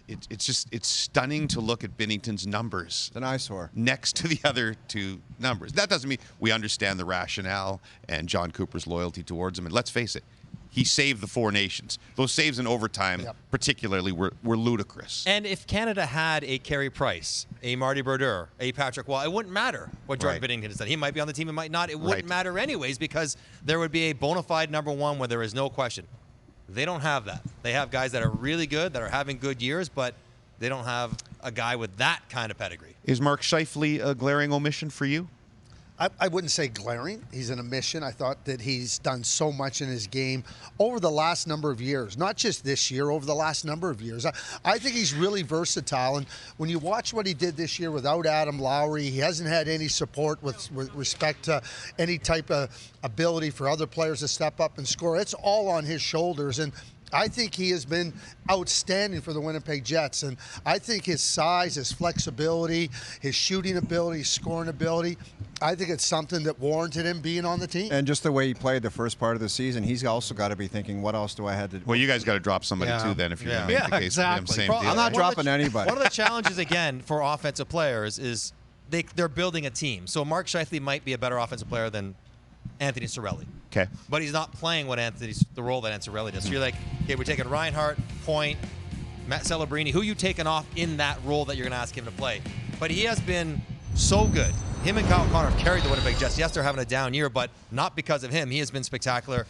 it's stunning to look at Binnington's numbers. It's an eyesore. Next to the other two numbers. That doesn't mean we understand the rationale and John Cooper's loyalty towards him. And let's face it, he saved the Four Nations. Those saves in overtime, particularly, were ludicrous. And if Canada had a Carey Price, a Marty Brodeur, a Patrick Waugh, it wouldn't matter what Jordan Binnington has done. He might be on the team, it might not. It wouldn't matter anyways because there would be a bona fide number one where there is no question. They don't have that. They have guys that are really good, that are having good years, but they don't have a guy with that kind of pedigree. Is Mark Scheifele a glaring omission for you? I wouldn't say glaring. He's an omission. I thought that he's done so much in his game over the last number of years, not just this year, over the last number of years. I think he's really versatile. And when you watch what he did this year without Adam Lowry, he hasn't had any support with respect to any type of ability for other players to step up and score. It's all on his shoulders. And I think he has been outstanding for the Winnipeg Jets. And I think his size, his flexibility, his shooting ability, scoring ability, I think it's something that warranted him being on the team. And just the way he played the first part of the season, he's also got to be thinking, what else do I have to do? Well, you guys got to drop somebody too then if you're going to make the case for him. Same deal. I'm not dropping anybody. One of the challenges, again, for offensive players is they're building a team. So Mark Scheifele might be a better offensive player than Anthony Cirelli. Okay. But he's not playing the role that Anthony Cirelli does. So you're like, okay, we're taking Reinhart, Point, Matt Celebrini. Who are you taking off in that role that you're going to ask him to play? But he has been so good. Him and Kyle Connor have carried the Winnipeg Jets. Yes, they're having a down year, but not because of him. He has been spectacular.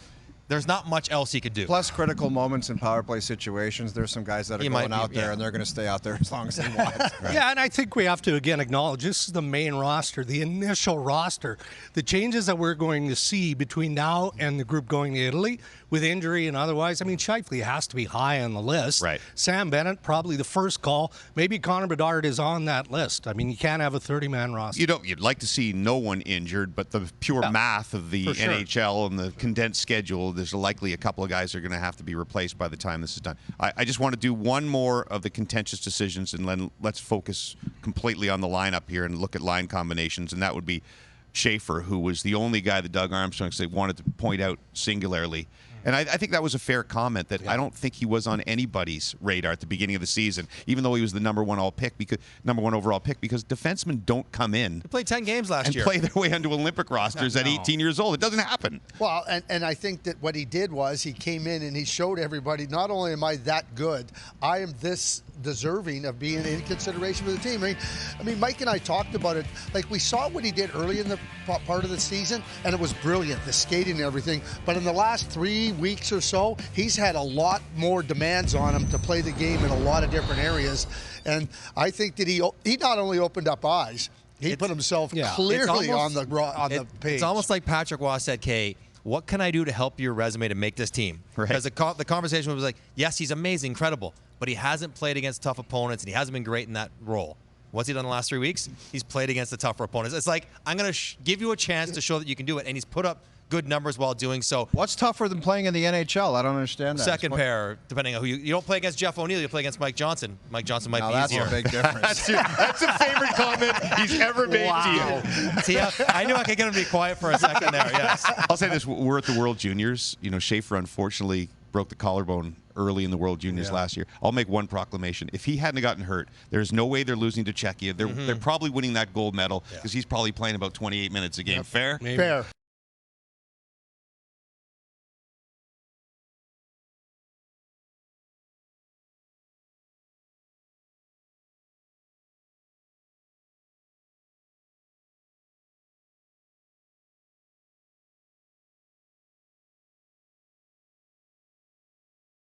There's not much else he could do. Plus critical moments in power play situations. There's some guys that are going out there, and they're going to stay out there as long as they want. Right. Yeah, and I think we have to, again, acknowledge this is the main roster, the initial roster. The changes that we're going to see between now and the group going to Italy with injury and otherwise, I mean, Scheifele has to be high on the list. Right. Sam Bennett, probably the first call. Maybe Connor Bedard is on that list. I mean, you can't have a 30-man roster. You'd like to see no one injured, but the pure math of the NHL and the condensed schedule, there's likely a couple of guys are going to have to be replaced by the time this is done. I just want to do one more of the contentious decisions, and then let's focus completely on the lineup here and look at line combinations, and that would be Schaefer, who was the only guy that Doug Armstrong wanted to point out singularly. And I think that was a fair comment that I don't think he was on anybody's radar at the beginning of the season, even though he was the number one overall pick because defensemen don't come in. He played 10 games last year. And play their way onto Olympic rosters at 18 years old. It doesn't happen. Well, and I think that what he did was he came in and he showed everybody, not only am I that good, I am this deserving of being in consideration for the team. I mean, Mike and I talked about it. Like, we saw what he did early in the part of the season, and it was brilliant, the skating and everything. But in the last 3 weeks or so, he's had a lot more demands on him to play the game in a lot of different areas. And I think that he not only opened up eyes, he put himself clearly on the page. It's almost like Patrick Waugh said, Kay, what can I do to help your resume to make this team? Because the conversation was like, yes, he's amazing, incredible, but he hasn't played against tough opponents, and he hasn't been great in that role. What's he done the last 3 weeks? He's played against the tougher opponents. It's like, I'm going to give you a chance to show that you can do it, and he's put up good numbers while doing so. What's tougher than playing in the NHL? I don't understand that. Second pair, depending on who you don't play against Jeff O'Neill, you play against Mike Johnson. Mike Johnson might be easier. That's a big difference. That's a favorite comment he's ever made to you. See, I knew I could get him to be quiet for a second there, yes. I'll say this, we're at the World Juniors. You know, Schaefer unfortunately broke the collarbone early in the World Juniors last year. I'll make one proclamation. If he hadn't gotten hurt, there's no way they're losing to Czechia. They're probably winning that gold medal because he's probably playing about 28 minutes a game. Fair? Fair.